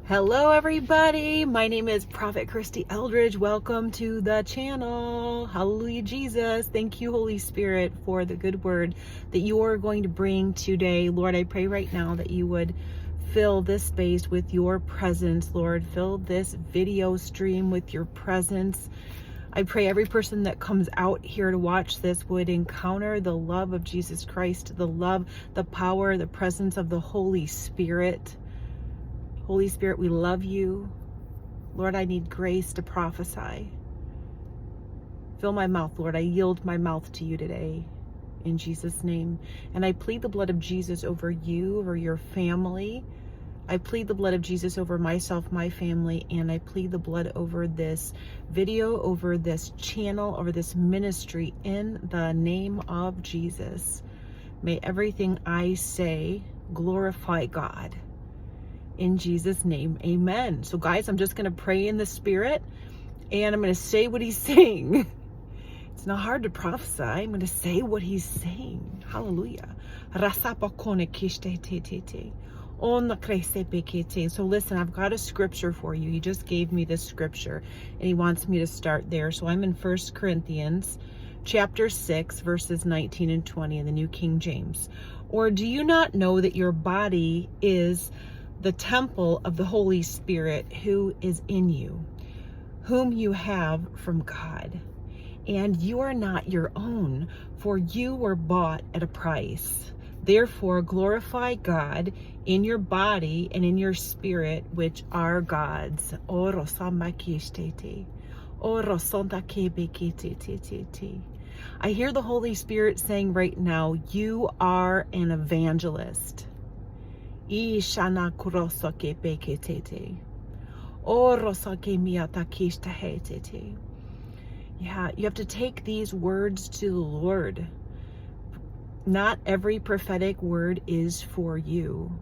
Hello everybody, my name is Prophet Christy Eldridge. Welcome to the channel. Hallelujah Jesus. Thank you Holy Spirit for the good word that you are going to bring today. Lord, I pray right now that you would fill this space with your presence. Lord, fill this video stream with your presence. I pray every person that comes out here to watch this would encounter the love of Jesus Christ, the love, the power, the presence of the Holy Spirit. Holy Spirit, we love you. Lord, I need grace to prophesy. Fill my mouth, Lord. I yield my mouth to you today in Jesus' name. And I plead the blood of Jesus over you, over your family. I plead the blood of Jesus over myself, my family, and I plead the blood over this video, over this channel, over this ministry in the name of Jesus. May everything I say glorify God. In Jesus' name, amen. So guys, I'm just going to pray in the Spirit and I'm going to say what he's saying. It's not hard to prophesy. I'm going to say what he's saying. Hallelujah. So listen, I've got a scripture for you. He just gave me this scripture and he wants me to start there. So I'm in 1 Corinthians chapter 6, verses 19 and 20 in the New King James. Or do you not know that your body is the temple of the Holy Spirit who is in you, whom you have from God, and you are not your own, for you were bought at a price. Therefore glorify God in your body and in your spirit, which are God's. I hear the Holy Spirit saying right now, you are an evangelist. Yeah, you have to take these words to the Lord. Not every prophetic word is for you.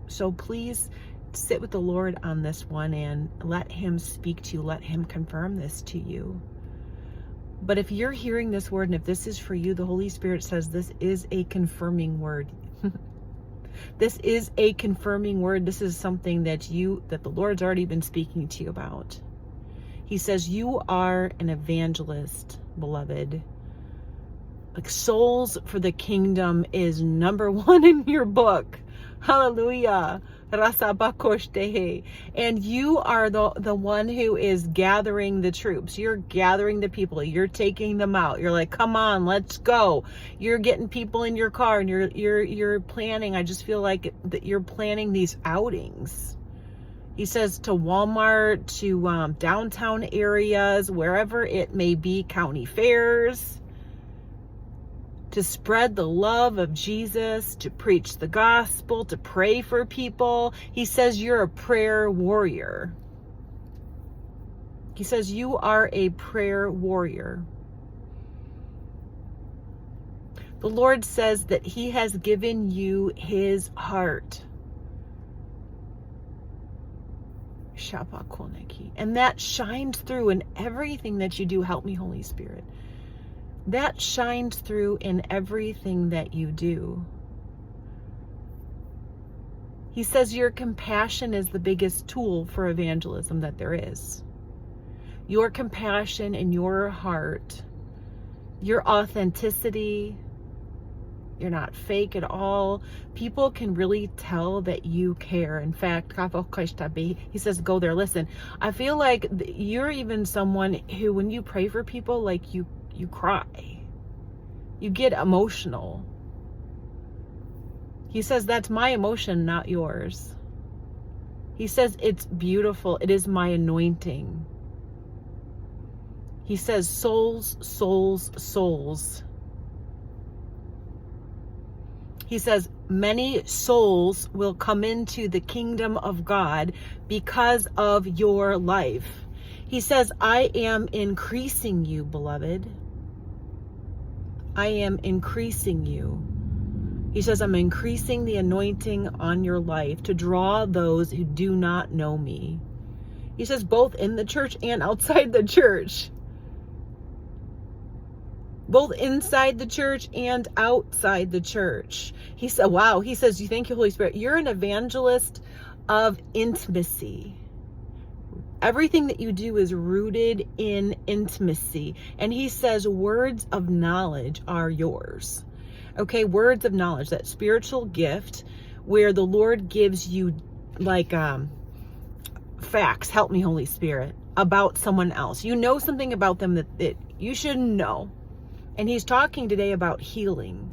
So please sit with the Lord on this one and let him speak to you. Let him confirm this to you. But if you're hearing this word and if this is for you, the Holy Spirit says this is a confirming word. This is a confirming word. This is something that the Lord's already been speaking to you about. He says you are an evangelist, beloved. Like souls for the kingdom is number one in your book. Hallelujah. And you are the one who is gathering the troops. You're gathering the people. You're taking them out. You're like, come on, let's go. You're getting people in your car and you're planning. I just feel like that you're planning these outings. He says to Walmart, to downtown areas, wherever it may be, county fairs, to spread the love of Jesus, to preach the gospel, to pray for people. He says you're a prayer warrior. He says you are a prayer warrior. The Lord says that he has given you his heart. And that shines through in everything that you do. Help me, Holy Spirit. That shines through in everything that you do. He says your compassion is the biggest tool for evangelism that there is. Your compassion in your heart, your authenticity, you're not fake at all. People can really tell that you care. In fact, he says, go there. Listen, I feel like you're even someone who, when you pray for people, like you cry. You get emotional. He says, that's my emotion, not yours. He says, it's beautiful. It is my anointing. He says, souls, souls, souls. He says, many souls will come into the kingdom of God because of your life. He says, I am increasing you, beloved. I am increasing you. He says, I'm increasing the anointing on your life to draw those who do not know me. He says, both in the church and outside the church. Both inside the church and outside the church. He said, wow. He says, you thank you, Holy Spirit. You're an evangelist of intimacy. Everything that you do is rooted in intimacy. And he says words of knowledge are yours. Okay, words of knowledge, that spiritual gift where the Lord gives you like facts, help me Holy Spirit, about someone else. You know something about them that you shouldn't know. And he's talking today about healing.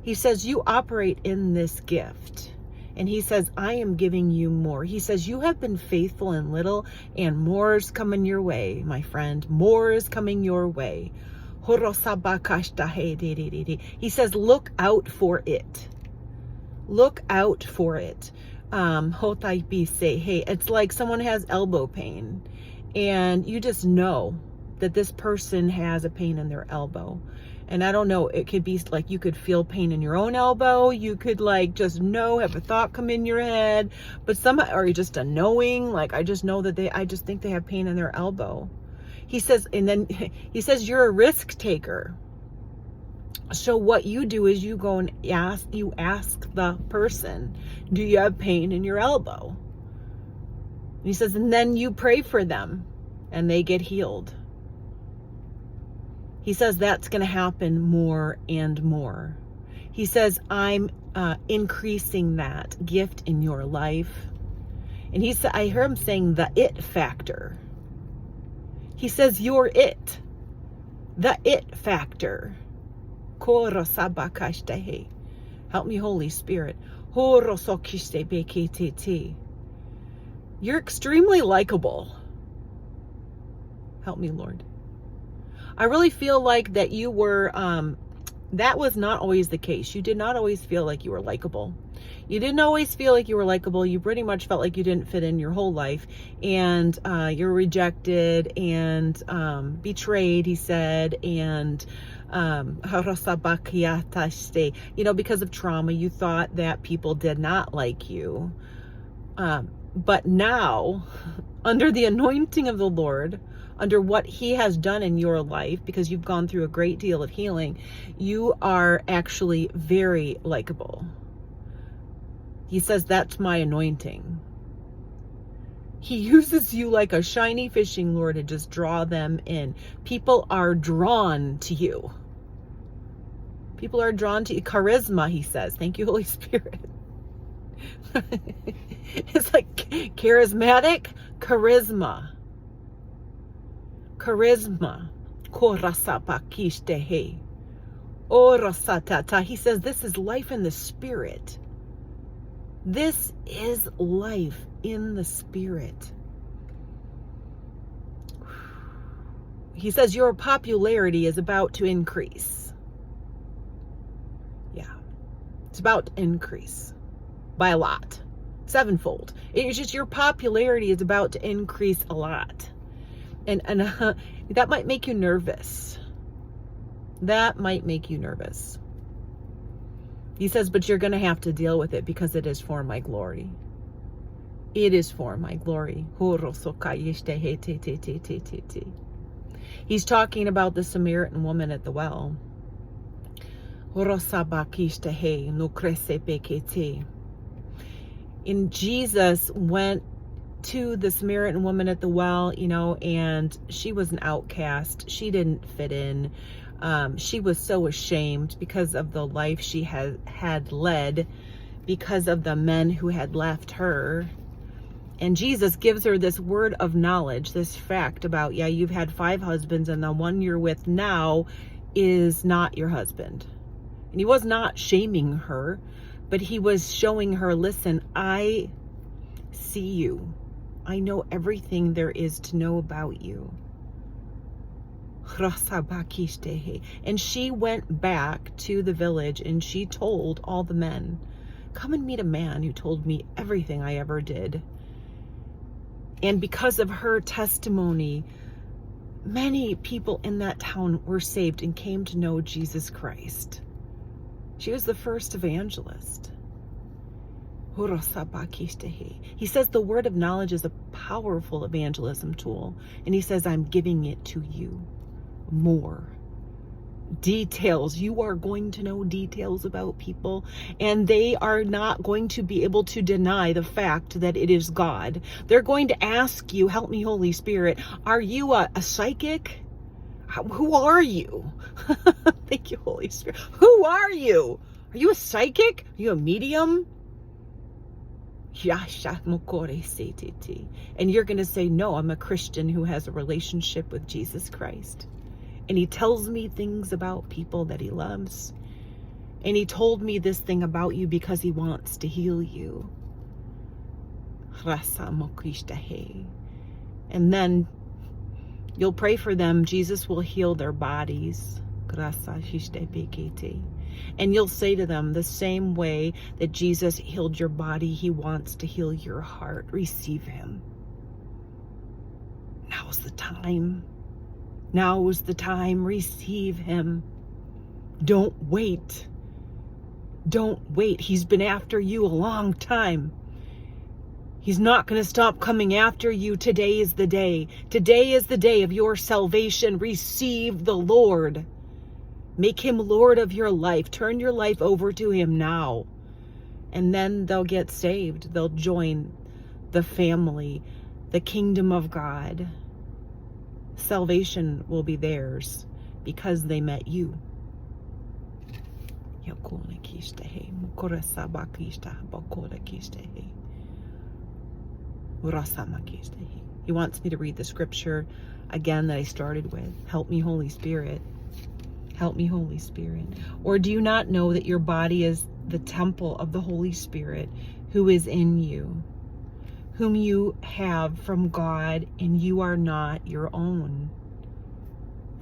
He says you operate in this gift. And he says, I am giving you more. He says, you have been faithful in little, and more is coming your way, my friend. More is coming your way. He says, look out for it. Look out for it. It's like someone has elbow pain, and you just know that this person has a pain in their elbow. And I don't know, it could be like you could feel pain in your own elbow. You could like just know, have a thought come in your head, but or just a knowing, like I just know that I just think they have pain in their elbow. He says, and then he says, you're a risk taker. So what you do is you go and ask the person, do you have pain in your elbow? And he says, and then you pray for them and they get healed. He says that's going to happen more and more. He says, I'm increasing that gift in your life. And he said, I hear him saying the it factor. He says, you're it. The it factor. Help me, Holy Spirit. You're extremely likable. Help me, Lord. I really feel like that you were, that was not always the case. You did not always feel like you were likable. You didn't always feel like you were likable. You pretty much felt like you didn't fit in your whole life. And you're rejected and betrayed, he said. And, because of trauma, you thought that people did not like you. But now, under the anointing of the Lord, under what he has done in your life, because you've gone through a great deal of healing, you are actually very likable. He says, that's my anointing. He uses you like a shiny fishing lure to just draw them in. People are drawn to you. People are drawn to you. Charisma, he says. Thank you, Holy Spirit. It's like charismatic charisma. Charisma. He says this is life in the spirit. This is life in the spirit. He says your popularity is about to increase. Yeah. It's about to increase by a lot. Sevenfold. It's just your popularity is about to increase a lot. And that might make you nervous. That might make you nervous. He says, but you're going to have to deal with it because it is for my glory. It is for my glory. He's talking about the Samaritan woman at the well. And Jesus went to the Samaritan woman at the well, and she was an outcast. She didn't fit in. She was so ashamed because of the life she had led, because of the men who had left her. And Jesus gives her this word of knowledge, this fact about, you've had 5 husbands and the one you're with now is not your husband. And he was not shaming her, but he was showing her, listen, I see you. I know everything there is to know about you. And she went back to the village and she told all the men, come and meet a man who told me everything I ever did. And because of her testimony, many people in that town were saved and came to know Jesus Christ. She was the first evangelist. He says the word of knowledge is a powerful evangelism tool. And he says, I'm giving it to you more. details. You are going to know details about people, and they are not going to be able to deny the fact that it is God. They're going to ask you, help me, Holy Spirit, are you a psychic? Who are you? Thank you, Holy Spirit. Who are you? Are you a psychic? Are you a medium? And you're going to say, no, I'm a Christian who has a relationship with Jesus Christ. And he tells me things about people that he loves. And he told me this thing about you because he wants to heal you. And then you'll pray for them. Jesus will heal their bodies. And you'll say to them, the same way that Jesus healed your body, he wants to heal your heart. Receive him. Now's the time. Now is the time. Receive him. Don't wait. Don't wait. He's been after you a long time. He's not going to stop coming after you. Today is the day. Today is the day of your salvation. Receive the Lord. Make him Lord of your life. Turn your life over to him now. And then they'll get saved. They'll join the family, the kingdom of God. Salvation will be theirs because they met you. He wants me to read the scripture again that I started with. Help me, Holy Spirit. Help me, Holy Spirit. Or do you not know that your body is the temple of the Holy Spirit who is in you, whom you have from God, and you are not your own?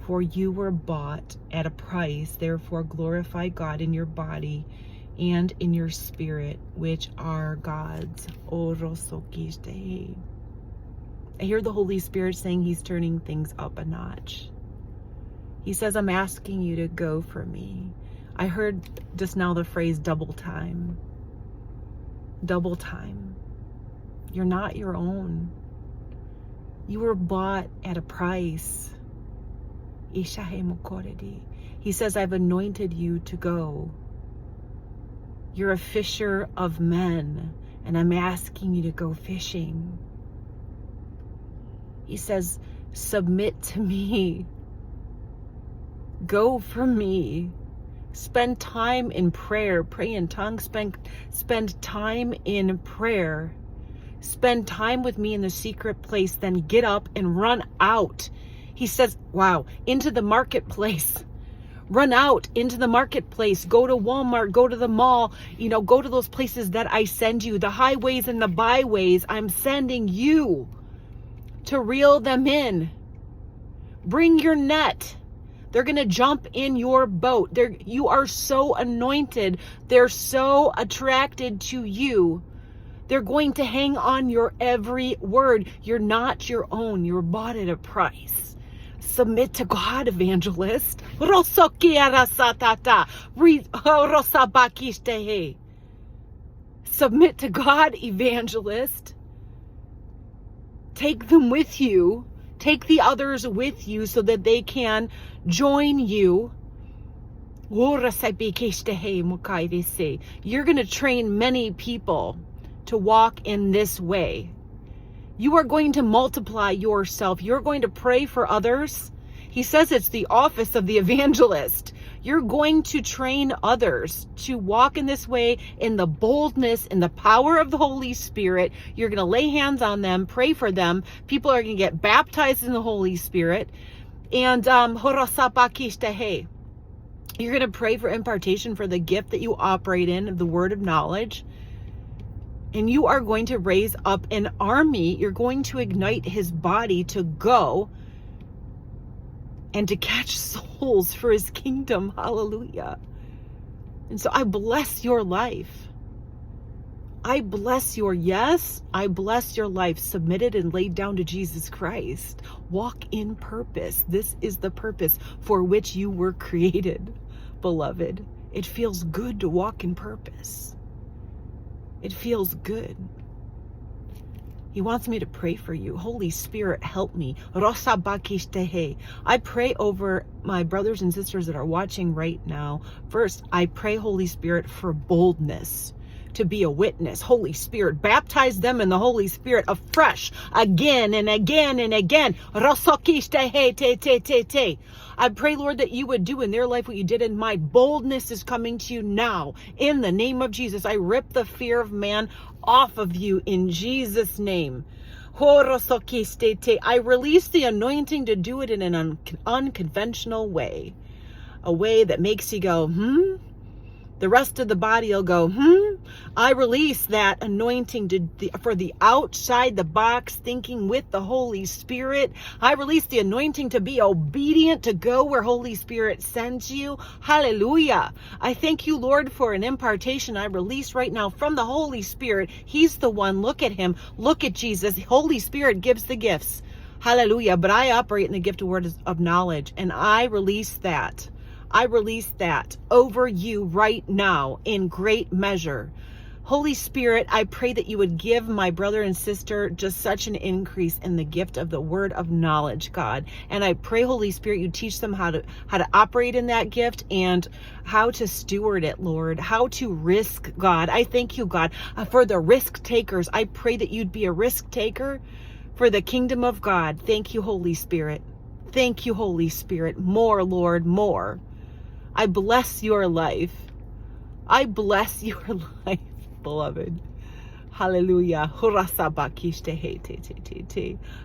For you were bought at a price. Therefore glorify God in your body and in your spirit, which are God's. I hear the Holy Spirit saying he's turning things up a notch. He says, I'm asking you to go for me. I heard just now the phrase double time. Double time. You're not your own. You were bought at a price. He says, I've anointed you to go. You're a fisher of men, and I'm asking you to go fishing. He says, submit to me. Go for me. Spend time in prayer. Pray in tongues. Spend time in prayer. Spend time with me in the secret place. Then get up and run out. He says, wow, into the marketplace. Run out into the marketplace. Go to Walmart. Go to the mall. Go to those places that I send you. The highways and the byways. I'm sending you to reel them in. Bring your net. They're going to jump in your boat. You are so anointed. They're so attracted to you. They're going to hang on your every word. You're not your own. You're bought at a price. Submit to God, evangelist. Submit to God, evangelist. Take them with you. Take the others with you so that they can join you. You're going to train many people to walk in this way. You are going to multiply yourself. You're going to pray for others. He says it's the office of the evangelist. You're going to train others to walk in this way in the boldness and the power of the Holy Spirit. You're going to lay hands on them, pray for them. People are going to get baptized in the Holy Spirit. And you're going to pray for impartation, for the gift that you operate in, of the word of knowledge. And you are going to raise up an army. You're going to ignite his body to go and to catch souls for his kingdom. Hallelujah. And so I bless your life. I bless your yes. I bless your life submitted and laid down to Jesus Christ. Walk in purpose. This is the purpose for which you were created, beloved. It feels good to walk in purpose. It feels good. He wants me to pray for you. Holy Spirit, help me. I pray over my brothers and sisters that are watching right now. First, I pray, Holy Spirit, for boldness to be a witness. Holy Spirit, baptize them in the Holy Spirit afresh, again and again and again. I pray, Lord, that you would do in their life what you did in mine. Boldness is coming to you now. In the name of Jesus, I rip the fear of man off of you in Jesus' name. I release the anointing to do it in an unconventional way. A way that makes you go, The rest of the body will go, I release that anointing for the outside the box thinking with the Holy Spirit. I release the anointing to be obedient, to go where Holy Spirit sends you. Hallelujah. I thank you, Lord, for an impartation I release right now from the Holy Spirit. He's the one. Look at him. Look at Jesus. Holy Spirit gives the gifts. Hallelujah. But I operate in the gift of words of knowledge, and I release that. I release that over you right now in great measure. Holy Spirit, I pray that you would give my brother and sister just such an increase in the gift of the word of knowledge, God. And I pray, Holy Spirit, you teach them how to operate in that gift and how to steward it, Lord, how to risk, God. I thank you, God, for the risk takers. I pray that you'd be a risk taker for the kingdom of God. Thank you, Holy Spirit. Thank you, Holy Spirit. More, Lord, more. I bless your life. I bless your life, beloved. Hallelujah.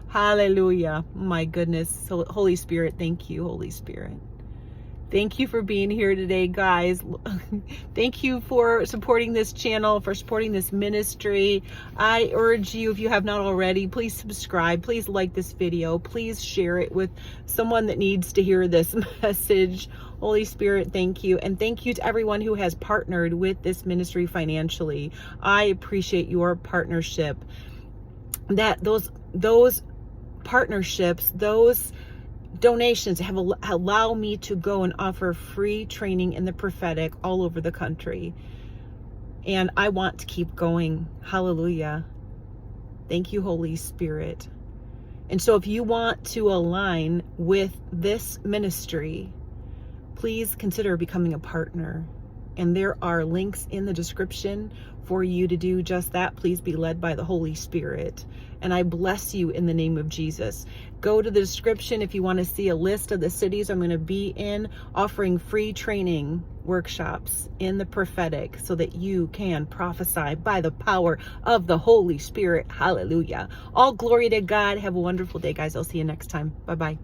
Hallelujah. My goodness. Holy Spirit, thank you, Holy Spirit. Thank you for being here today, guys. Thank you for supporting this channel, for supporting this ministry. I urge you, if you have not already, please subscribe. Please like this video. Please share it with someone that needs to hear this message. Holy Spirit, thank you. And thank you to everyone who has partnered with this ministry financially. I appreciate your partnership. That those partnerships, those donations have allow me to go and offer free training in the prophetic all over the country. And I want to keep going. Hallelujah. Thank you, Holy Spirit. And so if you want to align with this ministry, please consider becoming a partner. And there are links in the description for you to do just that. Please be led by the Holy Spirit. And I bless you in the name of Jesus. Go to the description if you want to see a list of the cities I'm going to be in, offering free training workshops in the prophetic so that you can prophesy by the power of the Holy Spirit. Hallelujah. All glory to God. Have a wonderful day, guys. I'll see you next time. Bye-bye.